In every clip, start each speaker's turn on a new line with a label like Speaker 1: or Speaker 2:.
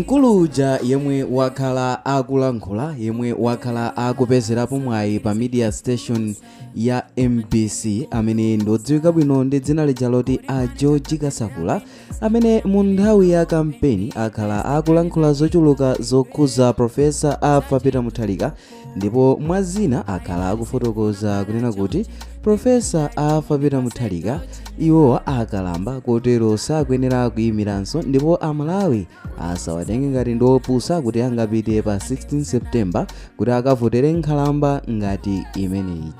Speaker 1: Nkuluja yemwe wakhala akulankhula yemwe wakhala akupezerapo mwayi pa media station ya MBC amene ndodziwika bwino ndi dzina lija loti a George Kasakula amene mu nthawi ya kampeni akhala akulankhula zochuluka zokhuza Profesa Arthur Peter Mutharika, ndipo mwazina akhala akufotokoza kunena kuti Profesa Arthur Peter Mutharika iwowa akalamba kotero sakuyenera kuyimiranso, ndipo amalawi asawatenge ngati ndiopusa kuti angapite pa 16 September kuti akavotere nkhalamba ngati imeneyi.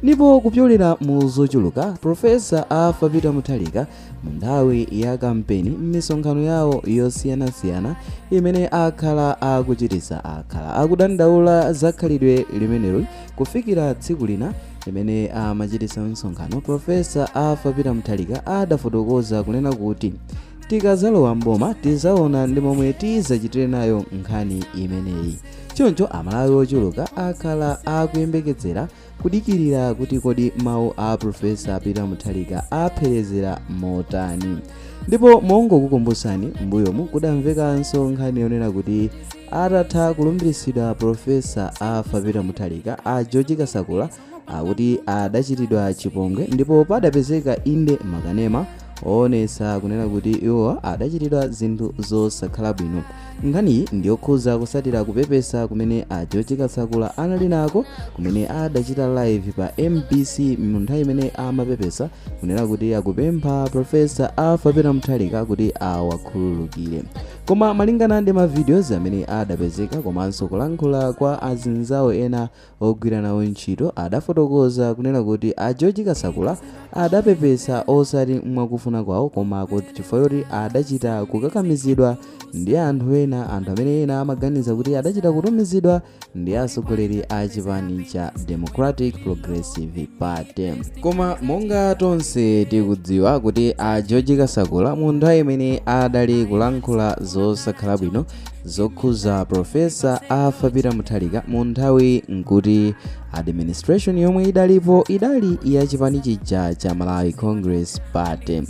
Speaker 1: Ndipo kupyolera mu zochuluka Profesa Arthur Peter Mutharika mu nthawi ya kampeni m'misonkhano yawo yosiyanasiyana imene akhala akuchitisa akhala akudandaula zakhalidwe limenelo kufikira tsiku lina limene amachitisa msonkhano. Profesa Arthur Peter Mutharika adafotokoza kunena kuti tikazalowa mboma tizaona ndi momwe tizachitire nayo nkhani imeneyi. Choncho amalawi ochuluka akhala akuyembekezera kudikirira kuti kodi mawu a Profesa Peter Mutharika apherezera motani. Ndipo mongokukumbusani mbuyomu kudamvekanso nkhani yonena kuti atatha kulumbiritsidwa Profesa Arthur Peter Mutharika a George Kasakula akuti adachitidwa chipongwe, ndipo padapezeka inde makanema oonesa kunena kuti iwo adachitidwa zinthu zosakhala bwino. Nkhaniyi ndiyokhuza kusatira kupepesa kumene a George Kasakula anali nako kumene adachita live pa MBC mu nthawi imene amapepesa kunena kuti akupempha Profesa Arthur Peter Mutharika kuti awakhululukire. Koma malingana ndi ma videos amene adapezeka komanso kulankhula kwa azinzawo ena ogwira nawo ntchito, adafotokoza kunena kuti a George Kasakula adapepesa osati mwakufuna kwawo koma kuti chifukwa choti adachita kukakamizidwa ndi anthu ena, anthu amene ena amaganiza kuti adachita kutumizidwa ndi atsogoleri a chipani cha Democratic Progressive Party. Koma monga tonse tikudziwa kuti a George Kasakula mu nthawi imene adali kulankhula zosakhala bwino zokhuza Profesa Arthur Peter Mutharika mu nthawi nkuti administration yomwe idalipo idali ya chipani chija cha Malawi Congress Party.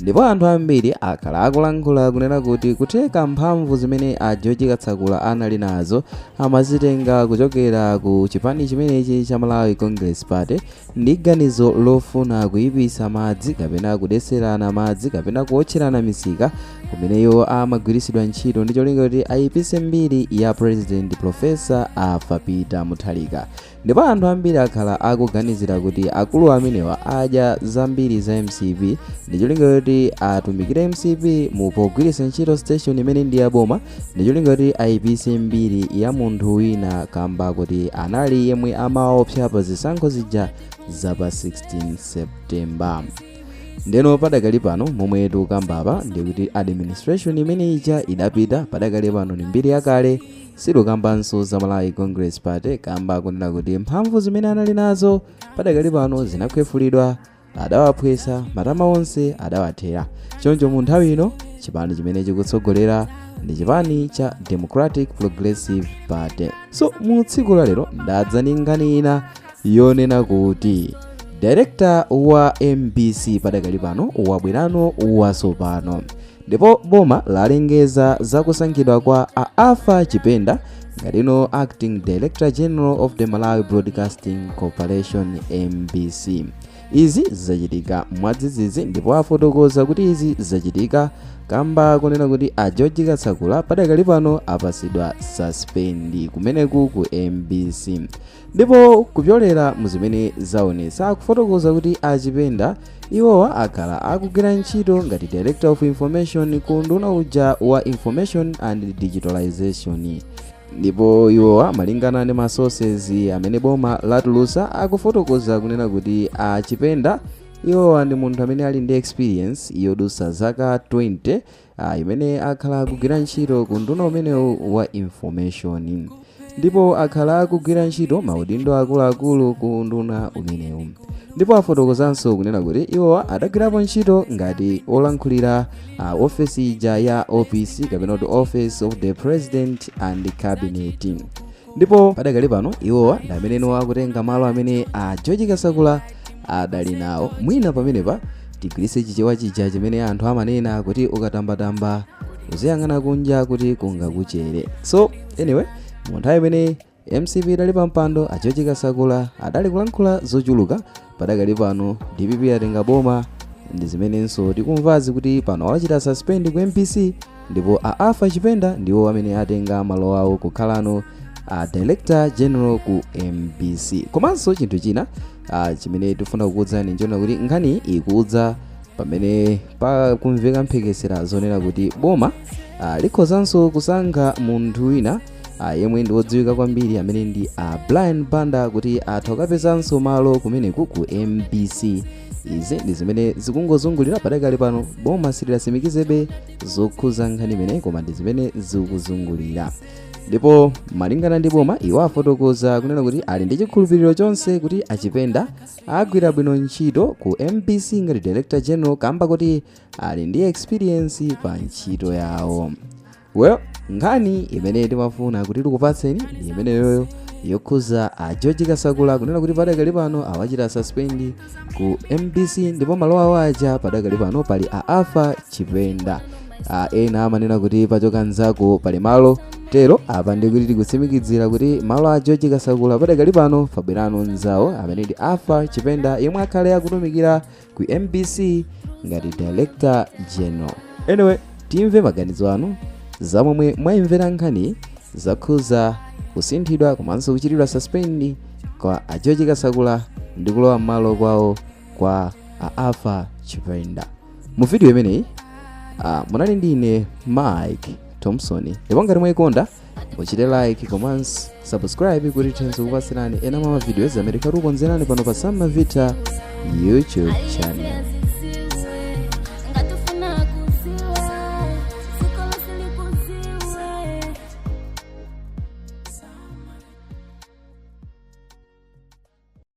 Speaker 1: Ndipo anthu ambiri akhala akulankhula kunena kuti kutheka mphamvu zimene a George Kasakula anali nazo amazitenga kuchokera ku chipani chimenechi cha Malawi Congress Party ndi ganizo lofuna kuyipisa madzi kapena kudeserana madzi kapena kuotcherana misika kumeneyo amagwirisidwa ntchito ndi cholinga kuti ayipise mbiri ya President Profesa Arthur Peter Mutharika. Ndipo anthu ambiri akhala akuganizira kuti akulu amenewa adya zambiri za MCP ndi cholinga kuti atumikire MCP mu pogwiritsa ntchito station imene ndi yaboma ndi cholinga kuti ayipise mbiri ya munthu wina kamba kuti anali yemwe amaopsa pa zisankho zija za pa 16 September. Ndeno padakali pano momwe tikukambapa ndi kuti administration imene ija idapita padakali pano ni mbiri yakale, silukambanso za Malawi Congress Party kamba kunena kuti mphamvu zimene anali nazo padakali pano zinakhwefulidwa, adawaphwesa matama onse adawathera. Choncho mu nthawi ino chipani chimene chikutsogolera ndi chipani cha Democratic Progressive Party. So mu tsiku la lero ndadza ndi nkhani ina yonena kuti director wa MBC padakali pano wabwerano wasopano, ndipo boma lalengeza zakusankhidwa kwa Arthur Chipenda ngatino acting director general of the Malawi Broadcasting Corporation MBC. Izi zachitika mwadzidzidzi, ndipo afotokoza kuti izi zachitika kamba kunena kuti a George Kasakula padakali pano apasidwa suspend kumeneku ku MBC. Ndipo kupyolera muzimene zaonesa akufotokoza kuti Achipenda iwowa akhala akugwira ntchito ngati director of information ku nduna uja wa information and digitalization. Ndipo iwowa malingana ndi ma sources amene boma latulusa akufotokoza kunena kuti Achipenda iwowa ndi munthu amene ali ndi experience yodusa zaka 20 imene akhala akugwira ntchito ku nduna umenewu wa information, ndipo akhala akugwira ntchito maudindo akuluakulu ku nduna umenewu. Ndipo afotokozanso kunena kuti iwowa adagwirapo ntchito ngati olankhulira office ija ya OPC kapena kuti Office of the President and Cabinet. Ndipo padakali pano iwowa ndi amene akutenga malo amene a George Kasakula adali nawo. Mwina pamenepa tigwiritse chichewa chija chimene anthu amanena kuti ukatambatamba uziyang'ana kunja kuti kungakuchere. So anyway, mu nthawi imene MCP idali pa mpando, a George Kasakula adali kulankhula zochuluka. Padakali pano DPP atenga boma, ndi zimenenso tikumvazi kuti pano awachita suspend ku MPC, ndipo a Alpha Chipenda ndiwo amene atenga malo awo kukhalano a Director General ku MPC. Komanso chinthu china chimene tifuna kukudzani nchona kuti nkhani ikudza pamene pakumveka mphekesera zonena kuti boma likhozanso kusankha munthu wina yemwe ndi wodziwika kwambiri amene ndi Brian Banda kuti atha kupezanso malo kumeneku ku MPC. Izi ndi zimene zikungozungulira padakali pano, boma sililasimikizebe zokhuza nkhani imene, koma ndi zimene zikuzungulira. Ndipo malingana ndi boma iwo afotokoza kunena kuti ali ndi chikhulupiriro chonse kuti Achipenda agwira bwino ntchito ku MPC ngati Director General, kamba kuti ali ndi experience pa ntchito yawo. Well, nkhani imene timafuna kuti tikupatseni ndi imeneyo yokhuza a George Kasakula kunena kuti padakali pano awachita suspend ku MPC, ndipo malo awo aja padakali pano pali a Alpha Chipenda. Ena amanena kuti pachoka nzako pali malo tero, apa ndi kuti tikutsimikizira kuti malo a George Kasakula padakali pano fabwerano nzawo amene ndi Alpha Chipenda, yemwe akhale akutumikira ku MPC ngati Director General. Anyway, timve maganizo anu zamomwe mwayimvera nkhani zakhuza kusinthidwa komanso kuchitidwa suspend kwa a George Kasakula ndi kulowa m'malo kwawo kwa a Alpha Chipenda. Mu video imeneyi munali ndine Mike Thompson. Ndipo ngati mwayikonda muchite like komanso subscribe kuti tithenso kupasirani ena mwa videos amene tikukonzerani pano pa Sam Mavita YouTube channel.